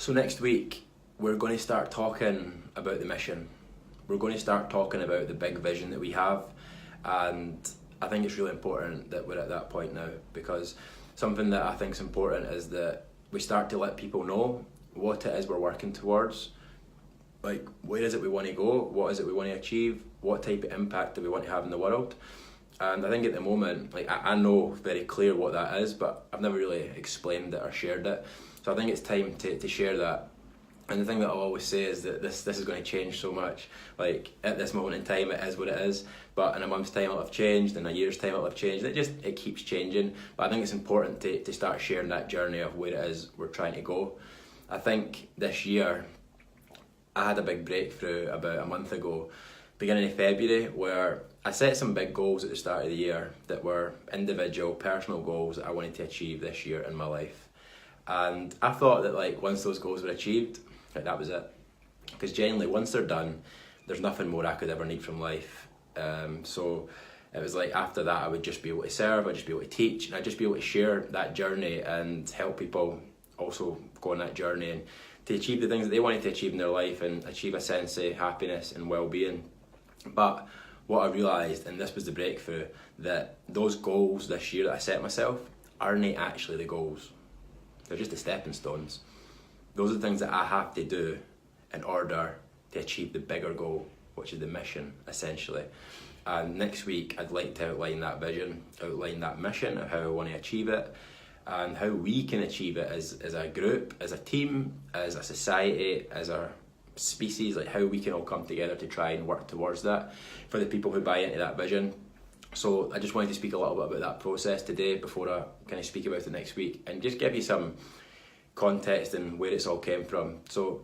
So next week, we're going to start talking about the mission. We're going to start talking about the big vision that we have. And I think it's really important that we're at that point now, because something that I think is important is that we start to let people know what it is we're working towards. Like, where is it we want to go? What is it we want to achieve? What type of impact do we want to have in the world? And I think at the moment, like I know very clear what that is, but I've never really explained it or shared it. So I think it's time to share that. And the thing that I'll always say is that this is going to change so much. Like, at this moment in time, it is what it is. But in a month's time, it'll have changed. In a year's time, it'll have changed. It keeps changing. But I think it's important to start sharing that journey of where it is we're trying to go. I think this year, I had a big breakthrough about a month ago, beginning of February, where I set some big goals at the start of the year that were individual, personal goals that I wanted to achieve this year in my life. And I thought that, like, once those goals were achieved, like, that was it. Because generally, once they're done, there's nothing more I could ever need from life. So it was like, after that, I would just be able to serve, I'd just be able to teach, and I'd just be able to share that journey and help people also go on that journey and to achieve the things that they wanted to achieve in their life and achieve a sense of happiness and well-being. But what I realised, and this was the breakthrough, that those goals this year that I set myself aren't actually the goals. They're just the stepping stones. Those are the things that I have to do in order to achieve the bigger goal, which is the mission, essentially. And next week, I'd like to outline that vision, outline that mission of how I want to achieve it, and how we can achieve it as a group, as a team, as a society, as a species, like how we can all come together to try and work towards that for the people who buy into that vision. So I just wanted to speak a little bit about that process today before I kind of speak about it next week, and just give you some context and where it's all came from. So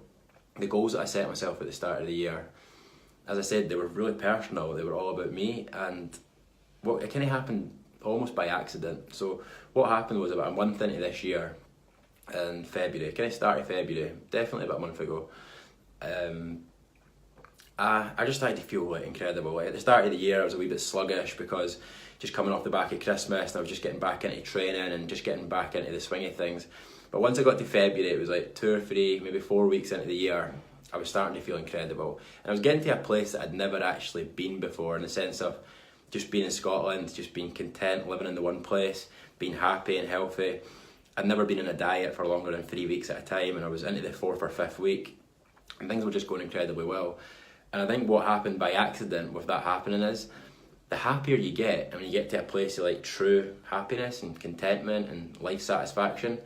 the goals that I set myself at the start of the year, as I said, they were really personal. They were all about me, and what it kind of happened almost by accident. So what happened was, about a month into this year, in February, kind of start of February, definitely about a month ago, I just started to feel like incredible. Like, at the start of the year, I was a wee bit sluggish because just coming off the back of Christmas, and I was just getting back into training and just getting back into the swing of things. But once I got to February, it was like 2 or 3, maybe 4 weeks into the year, I was starting to feel incredible. And I was getting to a place that I'd never actually been before, in the sense of just being in Scotland, just being content, living in the one place, being happy and healthy. I'd never been in a diet for longer than 3 weeks at a time, and I was into the 4th or 5th week, and things were just going incredibly well. And I think what happened by accident with that happening is, the happier you get, and when you get to a place of like true happiness and contentment and life satisfaction,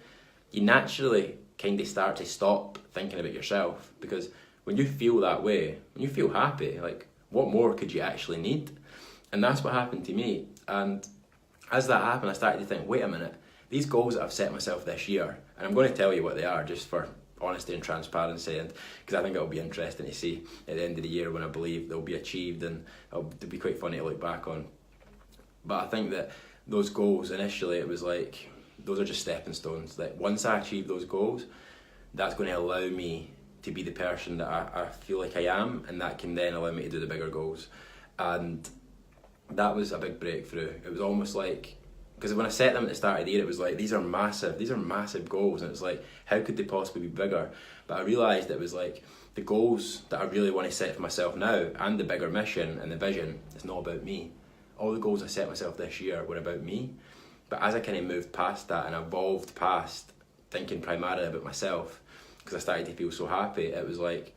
you naturally kind of start to stop thinking about yourself. Because when you feel that way, when you feel happy, like, what more could you actually need? And that's what happened to me. And as that happened, I started to think, wait a minute, these goals that I've set myself this year, and I'm going to tell you what they are just for honesty and transparency, and because I think it'll be interesting to see at the end of the year when I believe they'll be achieved, and it'll be quite funny to look back on. But I think that those goals, initially, it was like, those are just stepping stones. Like, once I achieve those goals, that's going to allow me to be the person that I feel like I am, and that can then allow me to do the bigger goals. And that was a big breakthrough. It was almost like, because when I set them at the start of the year, it was like, these are massive goals, and it was like, how could they possibly be bigger? But I realised it was like, the goals that I really want to set for myself now, and the bigger mission and the vision, it's not about me. All the goals I set myself this year were about me. But as I kind of moved past that and evolved past thinking primarily about myself, because I started to feel so happy, it was like,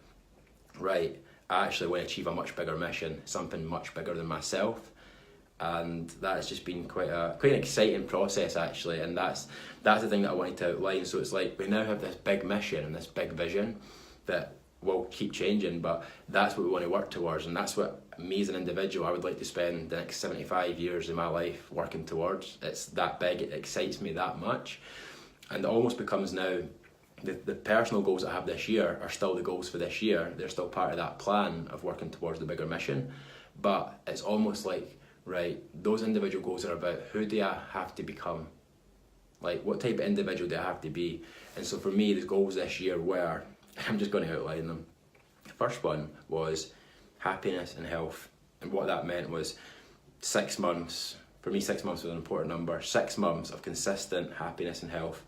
right, I actually want to achieve a much bigger mission, something much bigger than myself. And that has just been quite an exciting process, actually, and that's the thing that I wanted to outline. So it's like, we now have this big mission and this big vision that will keep changing, but that's what we want to work towards, and that's what me as an individual, I would like to spend the next 75 years of my life working towards. It's that big, it excites me that much, and it almost becomes now, the personal goals that I have this year are still the goals for this year. They're still part of that plan of working towards the bigger mission, but it's almost like, right, those individual goals are about, who do I have to become? Like, what type of individual do I have to be? And so for me, the goals this year were, I'm just going to outline them. The first one was happiness and health. And what that meant was 6 months. For me, 6 months was an important number. 6 months of consistent happiness and health.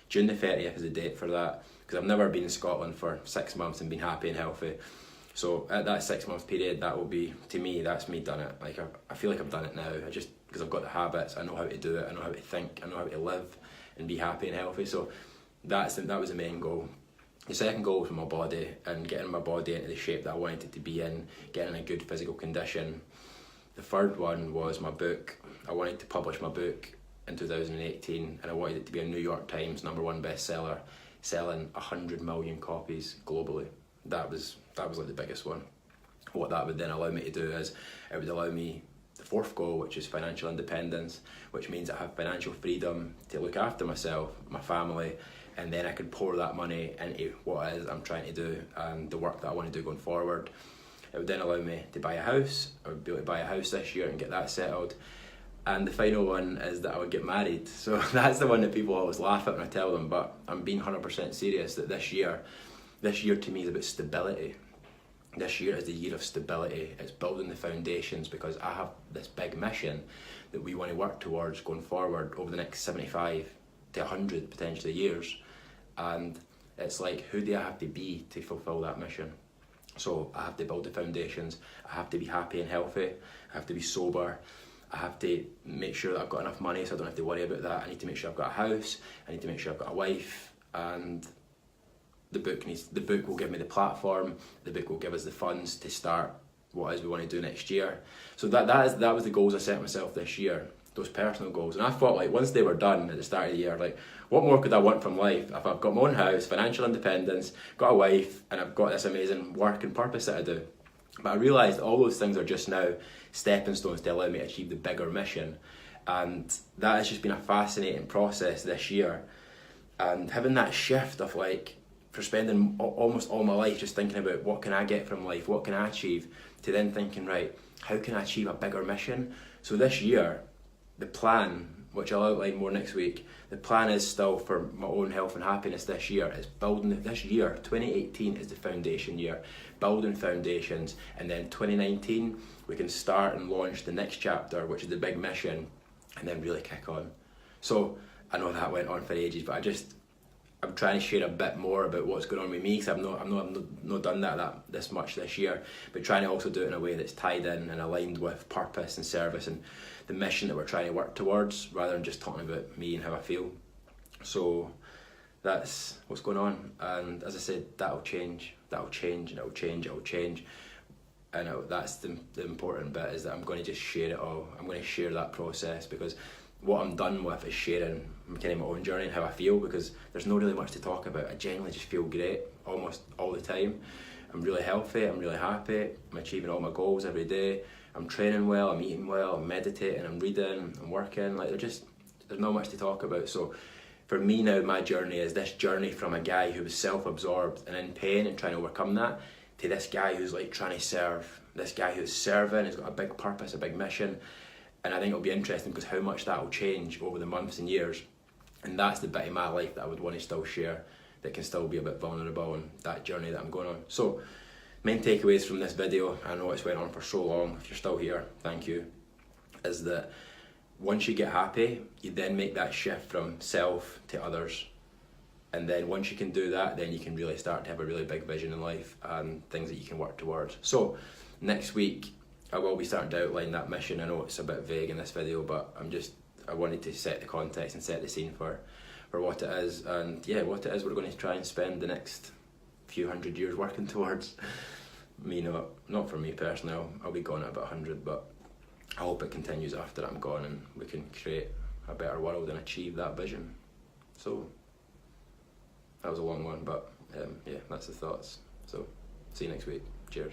June the 30th is the date for that, because I've never been in Scotland for 6 months and been happy and healthy. So at that 6 month period, that will be, to me, that's me done it. Like I feel like I've done it now. I just, because I've got the habits, I know how to do it, I know how to think, I know how to live and be happy and healthy. So that was the main goal. The second goal was my body, and getting my body into the shape that I wanted it to be in, getting in a good physical condition. The third one was my book. I wanted to publish my book in 2018, and I wanted it to be a New York Times #1 bestseller, selling 100 million copies globally. That was like the biggest one. What that would then allow me to do is, it would allow me the fourth goal, which is financial independence, which means I have financial freedom to look after myself, my family, and then I could pour that money into what it is I'm trying to do and the work that I want to do going forward. It would then allow me to buy a house. I would be able to buy a house this year and get that settled. And the final one is that I would get married. So that's the one that people always laugh at when I tell them, but I'm being 100% serious that this year to me is about stability. This year is the year of stability. It's building the foundations, because I have this big mission that we want to work towards going forward over the next 75 to 100 potentially years. And it's like, who do I have to be to fulfill that mission? So I have to build the foundations. I have to be happy and healthy. I have to be sober. I have to make sure that I've got enough money so I don't have to worry about that. I need to make sure I've got a house. I need to make sure I've got a wife. And the book will give me the platform. The book will give us the funds to start what it is we want to do next year. So that was the goals I set myself this year, those personal goals. And I thought, like, once they were done at the start of the year, like, what more could I want from life if I've got my own house, financial independence, got a wife, and I've got this amazing work and purpose that I do. But I realised all those things are just now stepping stones to allow me to achieve the bigger mission. And that has just been a fascinating process this year. And having that shift of, like, for spending almost all my life just thinking about what can I get from life, what can I achieve, to then thinking, right, how can I achieve a bigger mission? So this year, the plan, which I'll outline more next week, the plan is still for my own health and happiness this year. It's building, this year, 2018 is the foundation year, building foundations, and then 2019, we can start and launch the next chapter, which is the big mission, and then really kick on. So I know that went on for ages, but I'm trying to share a bit more about what's going on with me, because I've not done that this much this year, but trying to also do it in a way that's tied in and aligned with purpose and service and the mission that we're trying to work towards, rather than just talking about me and how I feel. So that's what's going on, and as I said, that'll change, and that's the important bit, is that I'm going to just share it all. I'm going to share that process, because what I'm done with is sharing kind of my own journey and how I feel, because there's not really much to talk about. I genuinely just feel great almost all the time. I'm really healthy, I'm really happy, I'm achieving all my goals every day, I'm training well, I'm eating well, I'm meditating, I'm reading, I'm working. Like, there's not much to talk about. So for me now, my journey is this journey from a guy who was self-absorbed and in pain and trying to overcome that, to this guy who's like trying to serve, this guy who's serving, has got a big purpose, a big mission. And I think it'll be interesting, because how much that will change over the months and years. And that's the bit of my life that I would want to still share, that can still be a bit vulnerable, and that journey that I'm going on. So, main takeaways from this video, I know it's went on for so long, if you're still here, thank you, is that once you get happy, you then make that shift from self to others. And then once you can do that, then you can really start to have a really big vision in life and things that you can work towards. So, next week, I will be starting to outline that mission. I know it's a bit vague in this video, but I wanted to set the context and set the scene for what it is, and yeah, what it is we're going to try and spend the next few hundred years working towards. Me, not for me personally, I'll be gone at about 100, but I hope it continues after I'm gone, and we can create a better world and achieve that vision. So, that was a long one, but yeah, that's the thoughts. So, see you next week. Cheers.